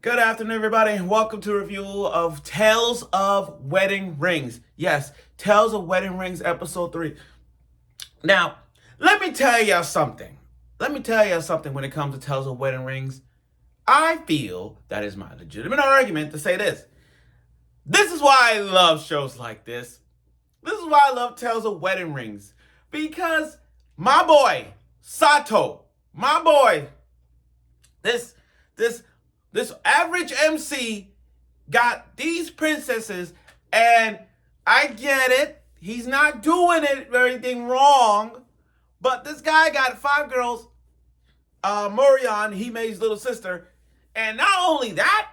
Good afternoon, everybody, and welcome to a review of Tales of Wedding Rings. Yes, Tales of Wedding Rings, episode 3. Now, let me tell y'all something. When it comes to Tales of Wedding Rings. I feel that is my legitimate argument to say this. This is why I love shows like this. This is why I love Tales of Wedding Rings. Because my boy, Satou, this average MC got these princesses, and I get it. He's not doing anything wrong, but this guy got 5 girls. Morion, Hime's little sister, and not only that,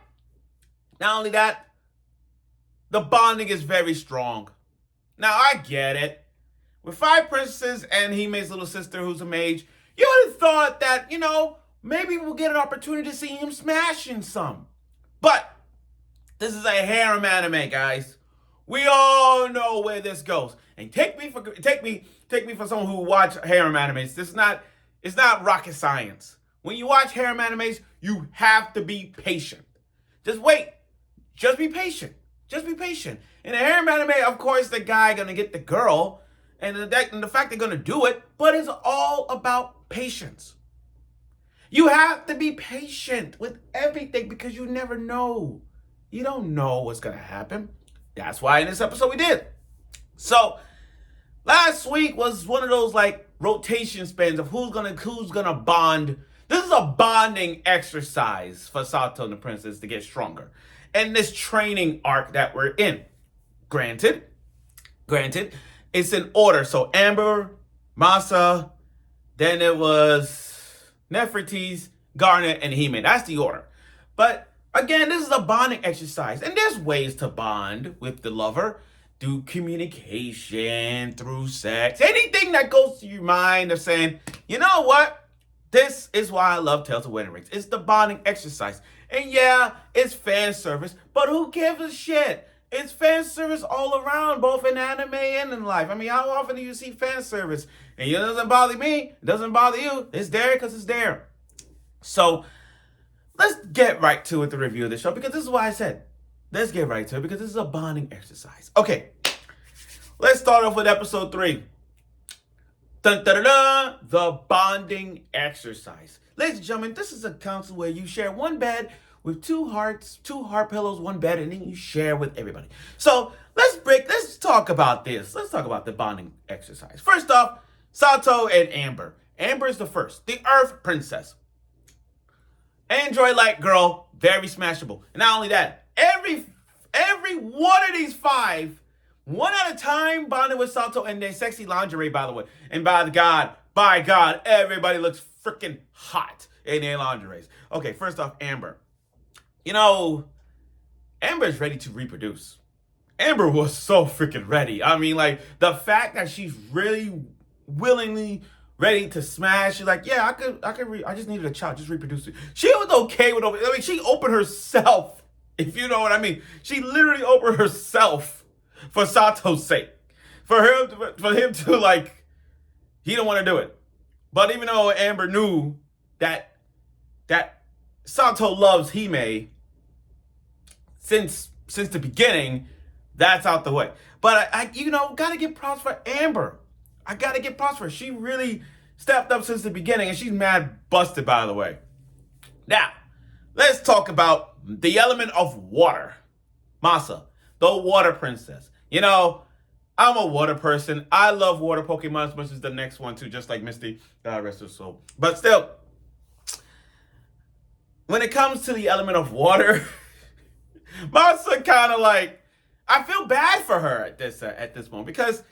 the bonding is very strong. Now I get it. With 5 princesses and Hime's little sister, who's a mage, you would have thought that, maybe we'll get an opportunity to see him smashing some. But this is a harem anime, guys. We all know where this goes. And take me for someone who watch harem animes. It's not rocket science. When you watch harem animes, you have to be patient. Just wait. Just be patient. In a harem anime, of course, the guy gonna get the girl, and the fact they're gonna do it, but it's all about patience. You have to be patient with everything because you never know. You don't know what's going to happen. That's why in this episode we did. So, last week was one of those rotation spins of who's gonna bond. This is a bonding exercise for Satou and the princess to get stronger. And this training arc that we're in. Granted, it's in order. So Amber, Masa, then it was Nefertiti, Garnet, and Hime. That's the order. But again, this is a bonding exercise. And there's ways to bond with the lover. Through communication, through sex. Anything that goes to your mind of saying, you know what? This is why I love Tales of Wedding Rings. It's the bonding exercise. And yeah, it's fan service. But who gives a shit? It's fan service all around, both in anime and in life. I mean, how often do you see fan service? And it doesn't bother me. It doesn't bother you. It's there because it's there. So, let's get right to it, the review of the show. Because this is why I said, let's get right to it. Because this is a bonding exercise. Okay. Let's start off with episode 3. Dun, dun, dun, dun, the bonding exercise. Ladies and gentlemen, this is a council where you share one bed with 2 heart pillows, one bed, and then you share with everybody. So let's talk about this. Let's talk about the bonding exercise. First off, Satou and Amber. Amber is the first, the Earth Princess. Android-like girl, very smashable. And not only that, every one of these 5, one at a time, bonded with Satou and their sexy lingerie, by the way. And by God, everybody looks freaking hot in their lingeries. Okay, first off, Amber. Amber is ready to reproduce. Amber was so freaking ready. I mean, the fact that she's really willingly ready to smash. She's like, yeah, I just needed a child, just reproduce it. She was okay with it. I mean, she opened herself, if you know what I mean. She literally opened herself for Satou's sake. For him to, he don't want to do it. But even though Amber knew that Satou loves Hime since the beginning, that's out the way. But I gotta give props for Amber. I gotta give props for her. She really stepped up since the beginning, and she's mad busted, by the way. Now, let's talk about the element of water. Masa, the water princess. I'm a water person. I love water Pokemon as much as the next one too, just like Misty, rest her soul. But still, when it comes to the element of water, Masa kind of I feel bad for her at this moment, because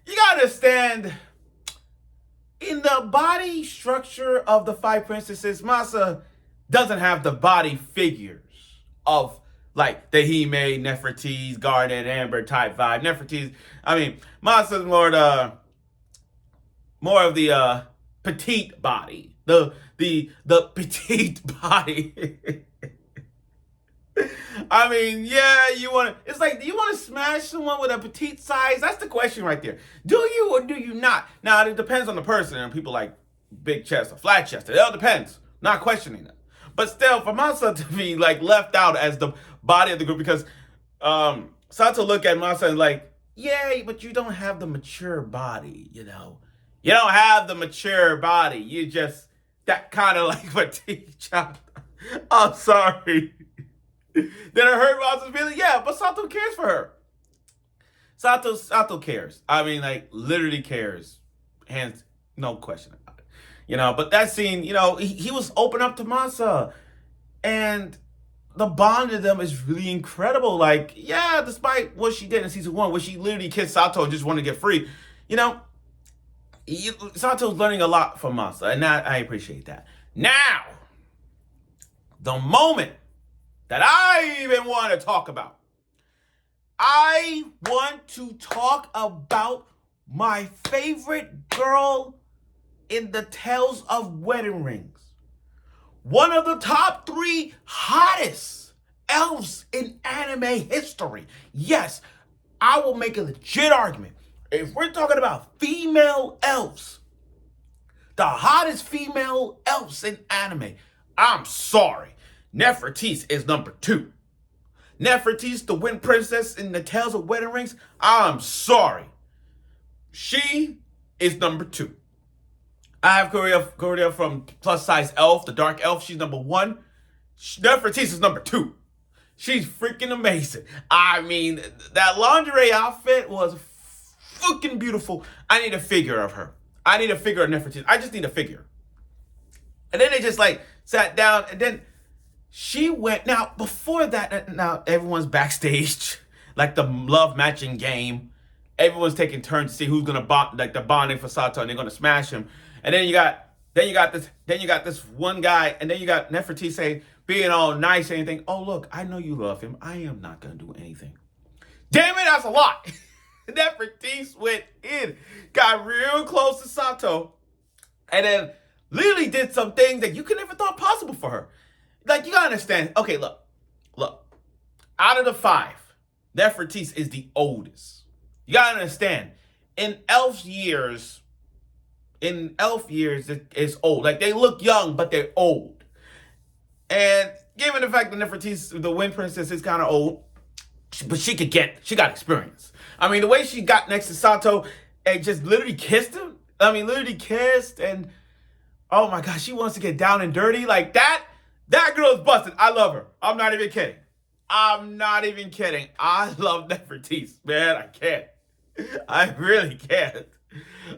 you gotta understand, in the body structure of the 5 princesses, Masa doesn't have the body figures of the Hime, Nefertiti, Garnet, Amber type vibe. Masa's more of the petite body. The petite body. I mean, yeah, do you want to smash someone with a petite size? That's the question right there. Do you or do you not? Now, it depends on the person, and people like big chest or flat chest. It all depends. Not questioning it. But still, for Masa to be like left out as the body of the group, because Sato look at Masa and like, yeah, but you don't have the mature body, you know. You don't have the mature body. You just that kind of like petite child. I'm sorry. Did it hurt Masa's feelings? Yeah, but Sato cares for her. Sato cares. I mean, like literally cares. Hands, no question about it. You know, but that scene, you know, he was open up to Masa, and the bond of them is really incredible. Like, yeah, despite what she did in season 1, where she literally kissed Sato and just wanted to get free, you know, Sato's learning a lot from Masa, and I appreciate that. Now, the moment that I even want to talk about, I want to talk about my favorite girl in the Tales of Wedding Rings. One of the top 3 hottest elves in anime history. Yes, I will make a legit argument. If we're talking about female elves, the hottest female elves in anime, I'm sorry, Nefertiti is number 2. Nefertiti, the Wind Princess in the Tales of Wedding Rings, I'm sorry. She is number 2. I have Korea from Plus Size Elf, the Dark Elf. She's number 1. Nefertiti is number 2. She's freaking amazing. I mean, that lingerie outfit was freaking beautiful. I need a figure of her. I need a figure of Nefertiti. I just need a figure. And then they just like sat down, and then she went. Now, before that, now everyone's backstage, like the love matching game. Everyone's taking turns to see who's gonna bond, like the bonding for Sato, and they're gonna smash him. And then you got this one guy, and then you got Nefertiti saying, being all nice and anything. Oh look, I know you love him. I am not gonna do anything. Damn it, that's a lot. Nefertiti went in, got real close to Sato, and then literally did some things that you could never thought possible for her. Like, you gotta understand. Okay, look. Out of the 5, Nefertiti is the oldest. You gotta understand. In elf years, it's old. Like, they look young, but they're old. And given the fact that Nefertiti, the Wind Princess, is kind of old, but she got experience. I mean, the way she got next to Sato and just literally kissed him. I mean, literally kissed, and oh my gosh, she wants to get down and dirty like that. That girl's busted. I love her. I'm not even kidding. I love Nefertiti, man. I can't. I really can't.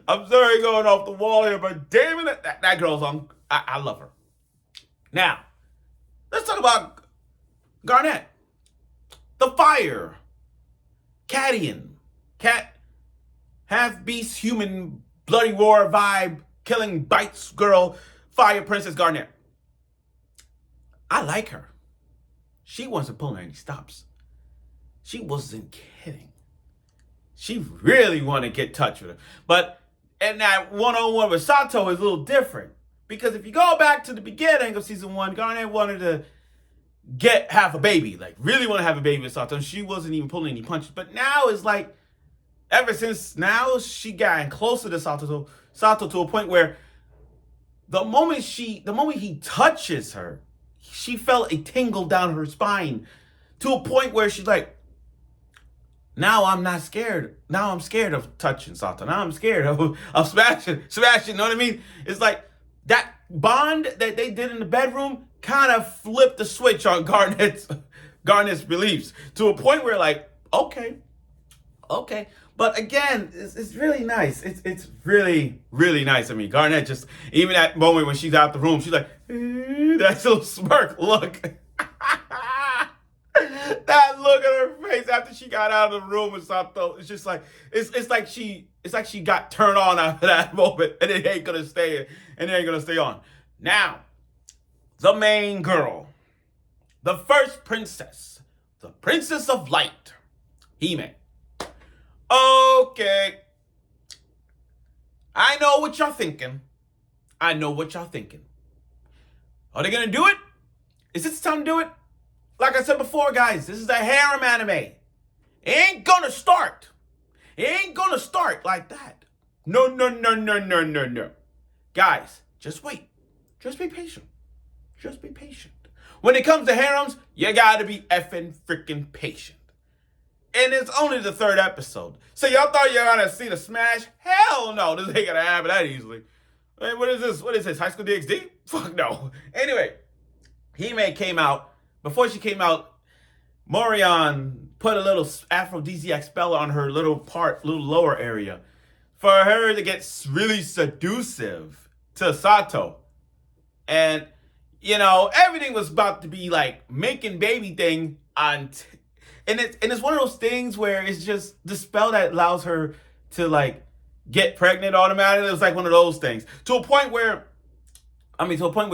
I'm sorry going off the wall here, but damn it, that girl's on. I love her. Now, let's talk about Garnet. The fire. Cadian. Half beast, human, bloody roar vibe, killing bites girl, fire princess Garnet. I like her. She wasn't pulling any stops. She wasn't kidding. She really wanted to get touch with her. But and that one-on-one with Sato is a little different. Because if you go back to the beginning of season 1, Garnet wanted to have a baby. Like, really want to have a baby with Sato. And she wasn't even pulling any punches. But now it's like, ever since now, she got closer to Sato to a point where the moment he touches her, she felt a tingle down her spine to a point where she's like, now I'm not scared. Now I'm scared of touching Sato. Now I'm scared of smashing, you know what I mean? It's like that bond that they did in the bedroom kind of flipped the switch on Garnet's beliefs to a point where like, okay. But again, it's really nice. It's really, really nice. I mean, Garnet just, even that moment when she's out the room, she's like, that little smirk look. That look at her face after she got out of the room with Sato, it's just like, it's like she got turned on after that moment, and it ain't gonna stay on. Now, the main girl, the first princess, the Princess of Light, Hime. Okay. I know what y'all thinking. Are they gonna do it? Is this time to do it? Like I said before, guys, this is a harem anime. It ain't gonna start like that. No. Guys, just wait. Just be patient. Just be patient. When it comes to harems, you gotta be effing freaking patient. And it's only the 3rd episode. So y'all thought you were gonna see the smash? Hell no, this ain't gonna happen that easily. What is this? What is this? High School DxD? Fuck no. Anyway, Hime came out. Before she came out, Morion put a little aphrodisiac spell on her little lower area, for her to get really seductive to Satou. And, everything was about to be like making baby thing and it's one of those things where it's just the spell that allows her to like get pregnant automatically. It was like one of those things. To a point where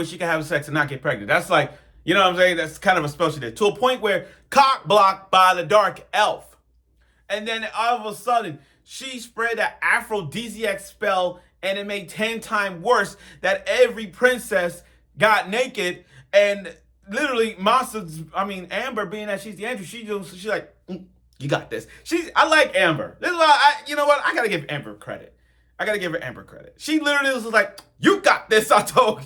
she can have sex and not get pregnant. That's like, you know what I'm saying? That's kind of a spell she did. To a point where cock blocked by the dark elf. And then all of a sudden, she spread that aphrodisiac spell and it made 10 times worse that every princess got naked. And literally, Amber, being that she's the Andrew, she's like, you got this. I like Amber. This is why you know what? I gotta give Amber credit. She literally was like, you got this, Satou.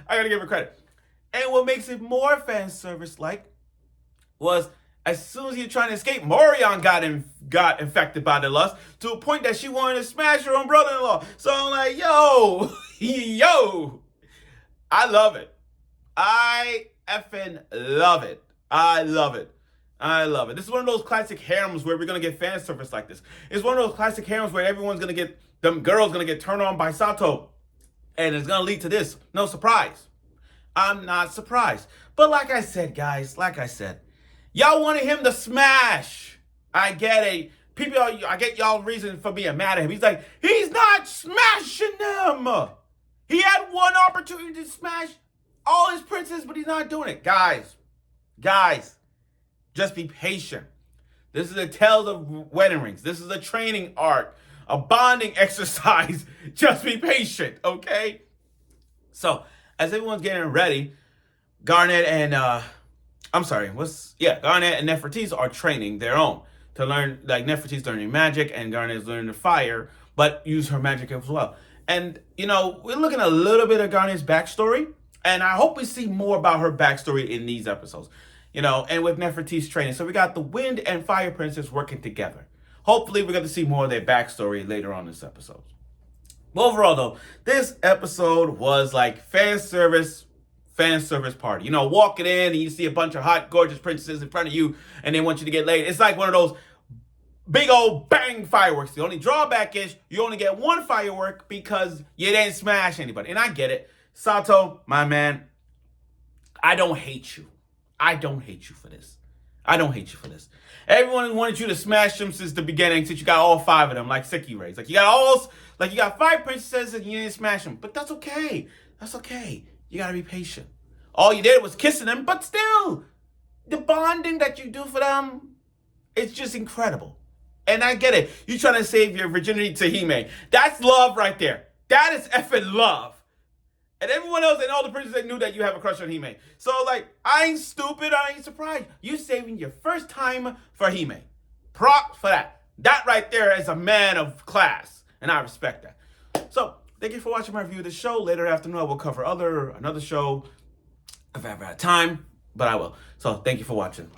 I gotta give her credit. And what makes it more fan service like was as soon as you're trying to escape, Morion got infected by the lust to a point that she wanted to smash her own brother-in-law. So I'm like, yo, I love it. I effing love it. I love it. This is one of those classic harems where we're going to get fan service like this. It's one of those classic harems where them girls going to get turned on by Satou. And it's going to lead to this. No surprise. I'm not surprised. But like I said, guys, y'all wanted him to smash. I get it. I get y'all reason for being mad at him. He's like, he's not smashing them. He had one opportunity to smash all his princes, but he's not doing it. Guys, just be patient. This is a tale of wedding rings. This is a training arc, a bonding exercise. Just be patient, okay? So, as everyone's getting ready, Garnet and Nefertiti are training their own to learn. Like Nefertiti's learning magic and Garnet is learning fire, but use her magic as well. And we're looking at a little bit of Garnet's backstory, and I hope we see more about her backstory in these episodes. And with Nefertiti's training, so we got the Wind and Fire Princess working together. Hopefully, we're going to see more of their backstory later on in this episode. But overall, though, this episode was like fan service party. Walking in and you see a bunch of hot, gorgeous princesses in front of you and they want you to get laid. It's like one of those big old bang fireworks. The only drawback is you only get one firework because you didn't smash anybody. And I get it. Satou, my man, I don't hate you. I don't hate you for this. Everyone wanted you to smash them since the beginning, since you got all 5 of them, like Siki Rays. Like you got 5 princesses and you didn't smash them. But that's okay. You gotta be patient. All you did was kissing them, but still, the bonding that you do for them, it's just incredible. And I get it. You trying to save your virginity to Hime. That's love right there. That is effing love. And everyone else and all the princesses knew that you have a crush on Hime. So, I ain't stupid. I ain't surprised. You saving your first time for Hime. Props for that. That right there is a man of class. And I respect that. So, thank you for watching my review of the show. Later afternoon, I will cover another show if I ever have time. But I will. So, thank you for watching.